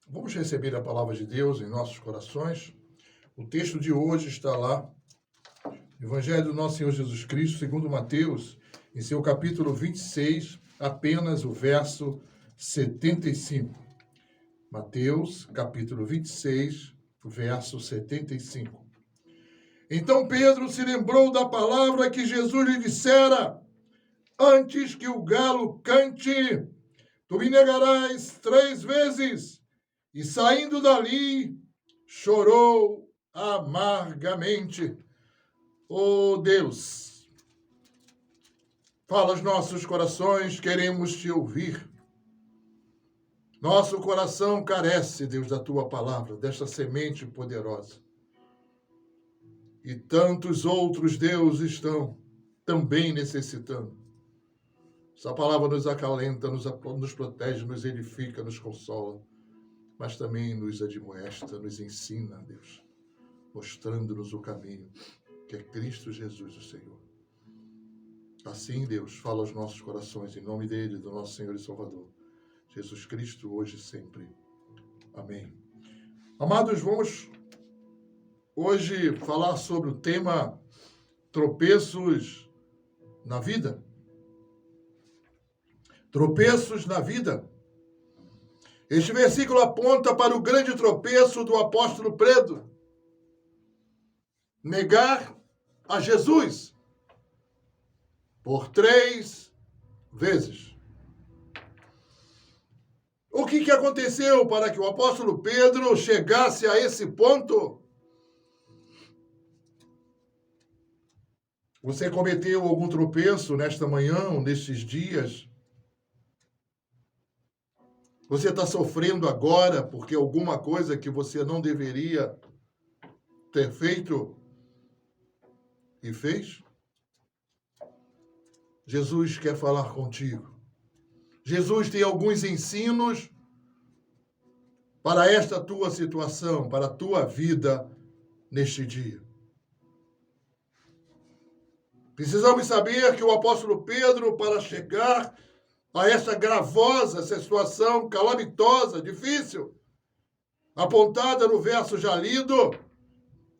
Vamos receber a palavra de Deus em nossos corações. O texto de hoje está lá, Evangelho do nosso Senhor Jesus Cristo, segundo Mateus, em seu capítulo 26, apenas o verso 75. Mateus, capítulo 26, verso 75. Então Pedro se lembrou da palavra que Jesus lhe dissera: antes que o galo cante, tu me negarás 3 vezes. E saindo dali, chorou amargamente. Oh Deus, fala aos nossos corações, queremos te ouvir. Nosso coração carece, Deus, da tua palavra, desta semente poderosa. E tantos outros, Deus, estão também necessitando. Essa palavra nos acalenta, nos protege, nos edifica, nos consola, mas também nos admoesta, nos ensina, Deus, mostrando-nos o caminho, que é Cristo Jesus, o Senhor. Assim, Deus, fala aos nossos corações, em nome dele, do nosso Senhor e Salvador, Jesus Cristo, hoje e sempre. Amém. Amados, vamos hoje falar sobre o tema tropeços na vida. Tropeços na vida. Este versículo aponta para o grande tropeço do apóstolo Pedro. Negar a Jesus por 3 vezes. O que aconteceu para que o apóstolo Pedro chegasse a esse ponto? Você cometeu algum tropeço nesta manhã, nestes dias? Você está sofrendo agora porque alguma coisa que você não deveria ter feito e fez? Jesus quer falar contigo. Jesus tem alguns ensinos para esta tua situação, para a tua vida neste dia. Precisamos saber que o apóstolo Pedro, para chegar a esta gravosa situação calamitosa, difícil, apontada no verso já lido,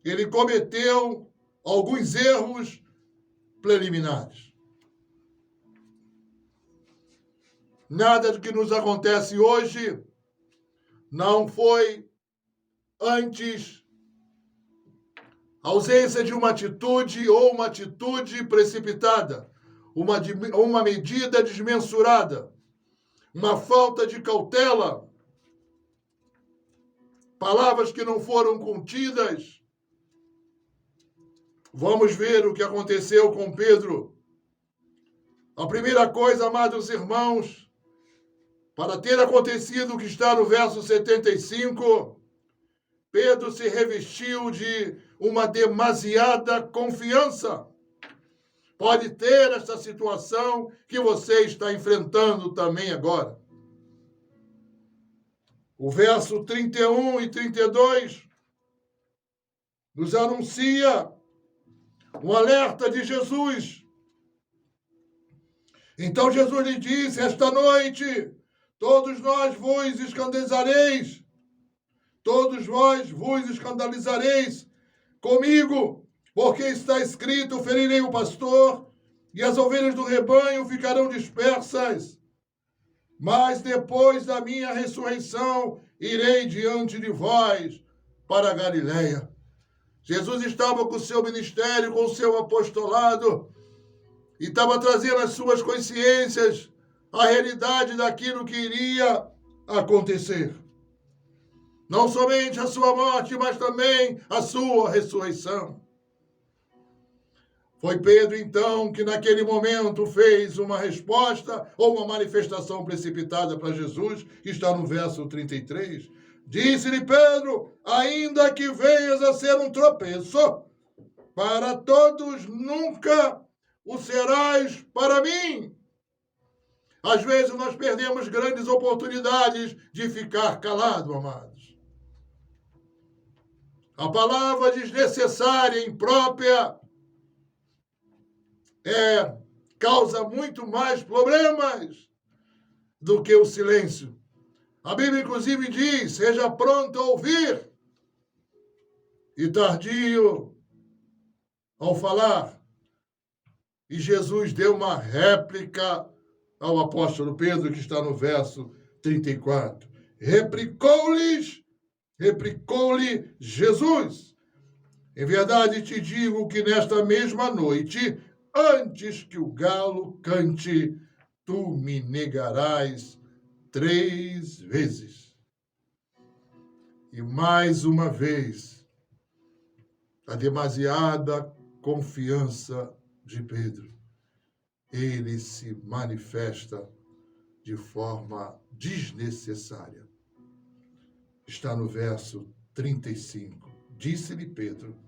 ele cometeu alguns erros preliminares. Nada do que nos acontece hoje não foi antes ausência de uma atitude ou uma atitude precipitada, uma medida desmensurada, uma falta de cautela, palavras que não foram contidas. Vamos ver o que aconteceu com Pedro. A primeira coisa, amados irmãos, para ter acontecido o que está no verso 75, Pedro se revestiu de uma demasiada confiança. Pode ter esta situação que você está enfrentando também agora. O verso 31 e 32 nos anuncia um alerta de Jesus. Então Jesus lhe disse: esta noite todos vós vos escandalizareis comigo, porque está escrito: ferirei o pastor, e as ovelhas do rebanho ficarão dispersas. Mas depois da minha ressurreição, irei diante de vós para a Galileia. Jesus estava com o seu ministério, com o seu apostolado, e estava trazendo às suas consciências a realidade daquilo que iria acontecer. Não somente a sua morte, mas também a sua ressurreição. Foi Pedro, então, que naquele momento fez uma resposta ou uma manifestação precipitada para Jesus, que está no verso 33. Disse-lhe Pedro: ainda que venhas a ser um tropeço, para todos nunca o serás para mim. Às vezes nós perdemos grandes oportunidades de ficar calado, amados. A palavra desnecessária, imprópria, causa muito mais problemas do que o silêncio. A Bíblia, inclusive, diz: seja pronto a ouvir e tardio ao falar. E Jesus deu uma réplica ao apóstolo Pedro, que está no verso 34. Replicou-lhe Jesus: em verdade te digo que nesta mesma noite, antes que o galo cante, tu me negarás 3 vezes. E mais uma vez, a demasiada confiança de Pedro, ele se manifesta de forma desnecessária. Está no verso 35. Disse-lhe Pedro: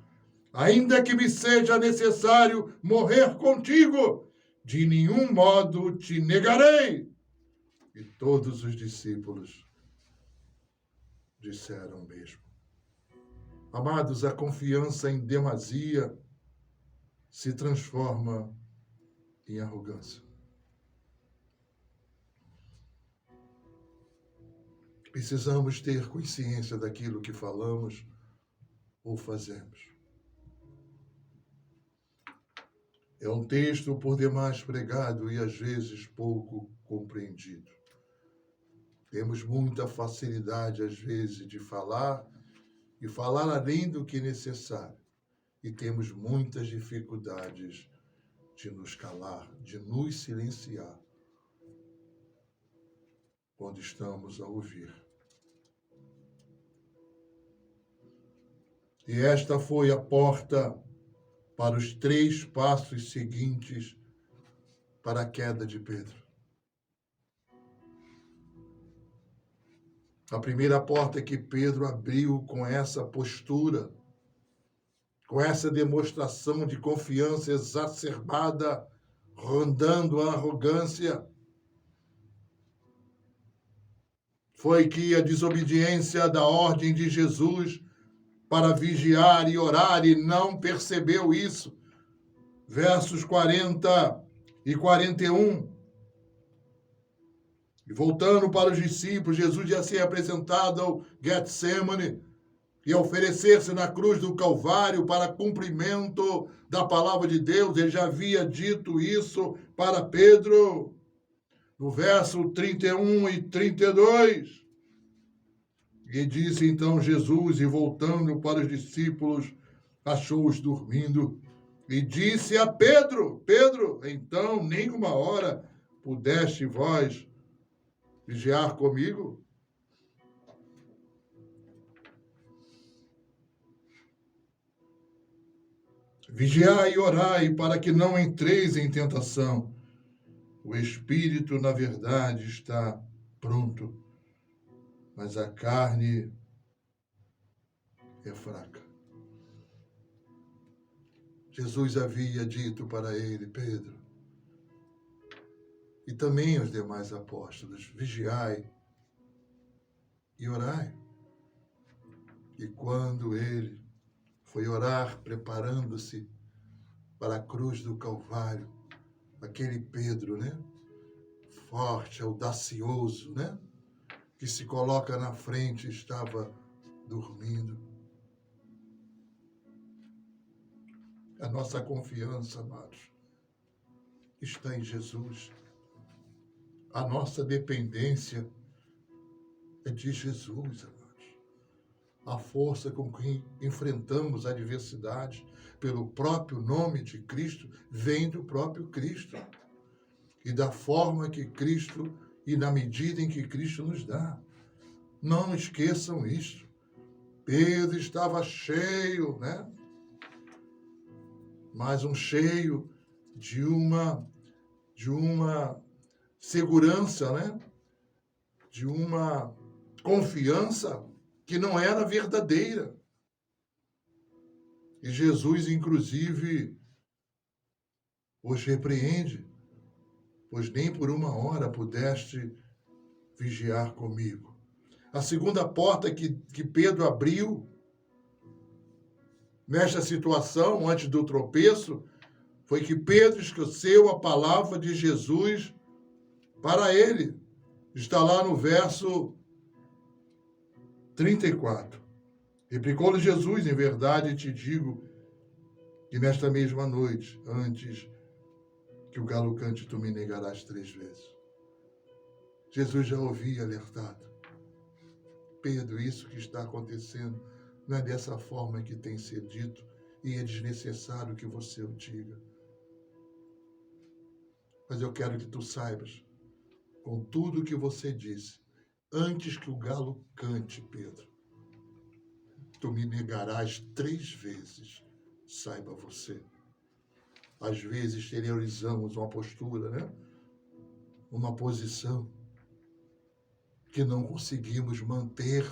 ainda que me seja necessário morrer contigo, de nenhum modo te negarei. E todos os discípulos disseram o mesmo. Amados, a confiança em demasia se transforma em arrogância. Precisamos ter consciência daquilo que falamos ou fazemos. É um texto por demais pregado e às vezes pouco compreendido. Temos muita facilidade, às vezes, de falar e falar além do que é necessário. E temos muitas dificuldades de nos calar, de nos silenciar quando estamos a ouvir. E esta foi a porta para os 3 passos seguintes para a queda de Pedro. A primeira porta que Pedro abriu com essa postura, com essa demonstração de confiança exacerbada, rondando a arrogância, foi que a desobediência da ordem de Jesus para vigiar e orar, e não percebeu isso. Versos 40 e 41. E voltando para os discípulos, Jesus já se apresentado ao Getsemane e oferecer-se na cruz do Calvário para cumprimento da palavra de Deus. Ele já havia dito isso para Pedro, no verso 31 e 32. E disse então Jesus, e voltando para os discípulos, achou-os dormindo, e disse a Pedro: Pedro, então nem uma hora pudeste vós vigiar comigo? Vigiai e orai para que não entreis em tentação. O espírito, na verdade, está pronto, mas a carne é fraca. Jesus havia dito para ele: Pedro, e também aos demais apóstolos: vigiai e orai. E quando ele foi orar, preparando-se para a cruz do Calvário, aquele Pedro, né? Forte, audacioso, né? Que se coloca na frente, estava dormindo. A nossa confiança, amados, está em Jesus. A nossa dependência é de Jesus, amados. A força com que enfrentamos a adversidade pelo próprio nome de Cristo vem do próprio Cristo. E da forma que Cristo e na medida em que Cristo nos dá. Não esqueçam isso. Pedro estava cheio, né? Mas um cheio de uma segurança, né? De uma confiança que não era verdadeira. E Jesus, inclusive, os repreende, pois nem por uma hora pudeste vigiar comigo. A segunda porta que Pedro abriu nesta situação, antes do tropeço, foi que Pedro esqueceu a palavra de Jesus para ele. Está lá no verso 34. Replicou-lhe Jesus: em verdade te digo que nesta mesma noite, antes que o galo cante, tu me negarás 3 vezes. Jesus já havia alertado. Pedro, isso que está acontecendo não é dessa forma que tem sido dito e é desnecessário que você o diga. Mas eu quero que tu saibas, com tudo que você disse, antes que o galo cante, Pedro, tu me negarás 3 vezes, saiba você. Às vezes exteriorizamos uma postura, né? Uma posição que não conseguimos manter,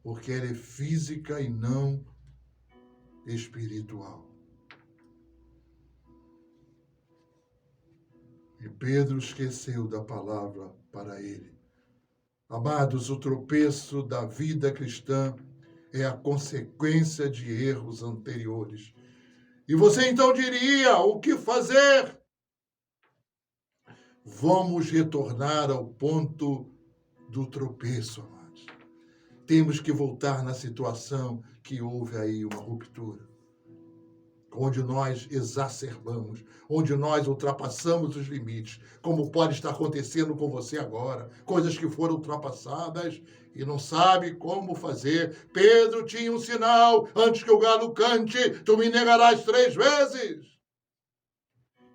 porque ela é física e não espiritual. E Pedro esqueceu da palavra para ele. Amados, o tropeço da vida cristã é a consequência de erros anteriores. E você então diria: o que fazer? Vamos retornar ao ponto do tropeço, amados. Temos que voltar na situação que houve aí uma ruptura, onde nós exacerbamos, onde nós ultrapassamos os limites, como pode estar acontecendo com você agora, coisas que foram ultrapassadas e não sabe como fazer. Pedro tinha um sinal: antes que o galo cante, tu me negarás 3 vezes.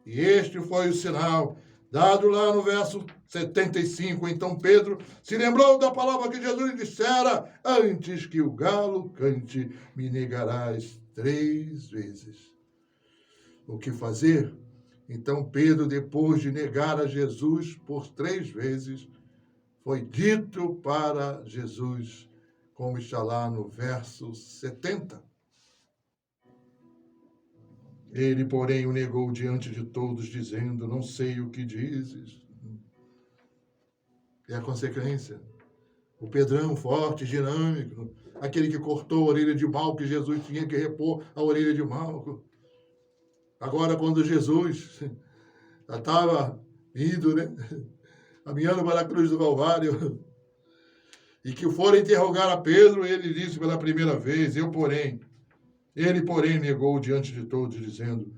E este foi o sinal dado lá no verso 75. Então Pedro se lembrou da palavra que Jesus lhe dissera: antes que o galo cante, me negarás 3 vezes. O que fazer? Então Pedro, depois de negar a Jesus por 3 vezes, foi dito para Jesus, como está lá no verso 70. Ele, porém, o negou diante de todos, dizendo: não sei o que dizes. É a consequência. O Pedrão, forte, dinâmico, aquele que cortou a orelha de Malco, que Jesus tinha que repor a orelha de Malco. Agora, quando Jesus já estava indo, né, caminhando para a cruz do Calvário, e que foram interrogar a Pedro, ele disse pela primeira vez: ele, porém, negou diante de todos, dizendo: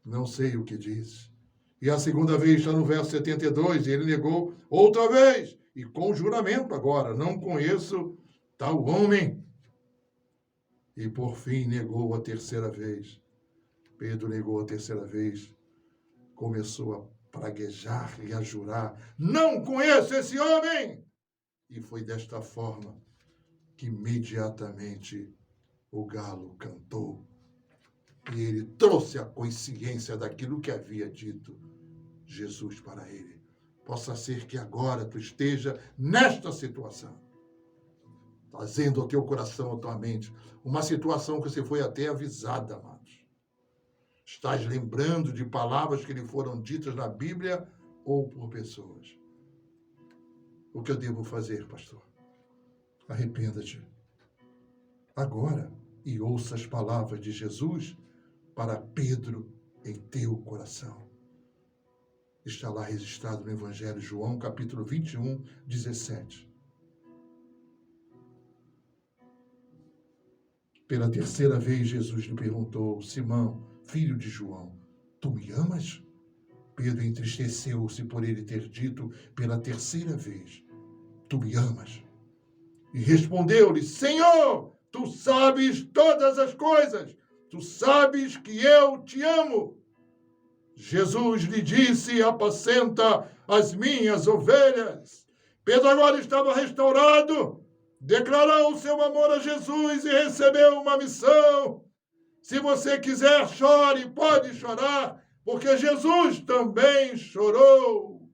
não sei o que diz. E a segunda vez está no verso 72, e ele negou outra vez, e com juramento agora: não conheço tal homem. E por fim negou a 3ª vez. Pedro negou a 3ª vez, começou a praguejar e a jurar: não conheço esse homem! E foi desta forma que imediatamente o galo cantou. E ele trouxe a consciência daquilo que havia dito Jesus para ele. Possa ser que agora tu esteja nesta situação, trazendo ao teu coração, à tua mente, uma situação que você foi até avisada, amados. Estás lembrando de palavras que lhe foram ditas na Bíblia ou por pessoas. O que eu devo fazer, pastor? Arrependa-te agora e ouça as palavras de Jesus para Pedro em teu coração. Está lá registrado no Evangelho de João, capítulo 21, 17. Pela 3ª vez, Jesus lhe perguntou: Simão, filho de João, tu me amas? Pedro entristeceu-se por ele ter dito pela 3ª vez: tu me amas? E respondeu-lhe: Senhor, tu sabes todas as coisas, tu sabes que eu te amo. Jesus lhe disse: apacenta as minhas ovelhas. Pedro agora estava restaurado, declarou o seu amor a Jesus e recebeu uma missão. Se você quiser, chore, pode chorar, porque Jesus também chorou.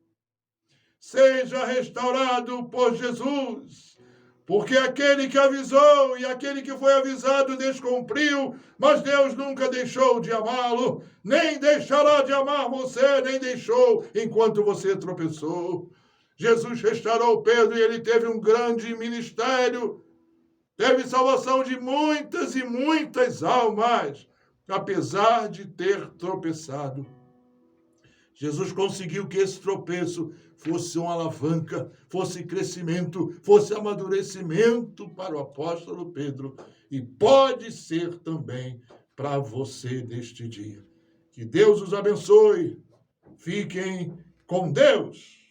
Seja restaurado por Jesus, porque aquele que avisou e aquele que foi avisado descumpriu, mas Deus nunca deixou de amá-lo, nem deixará de amar você, nem deixou enquanto você tropeçou. Jesus restaurou Pedro e ele teve um grande ministério, teve salvação de muitas e muitas almas, apesar de ter tropeçado. Jesus conseguiu que esse tropeço fosse uma alavanca, fosse crescimento, fosse amadurecimento para o apóstolo Pedro e pode ser também para você neste dia. Que Deus os abençoe. Fiquem com Deus.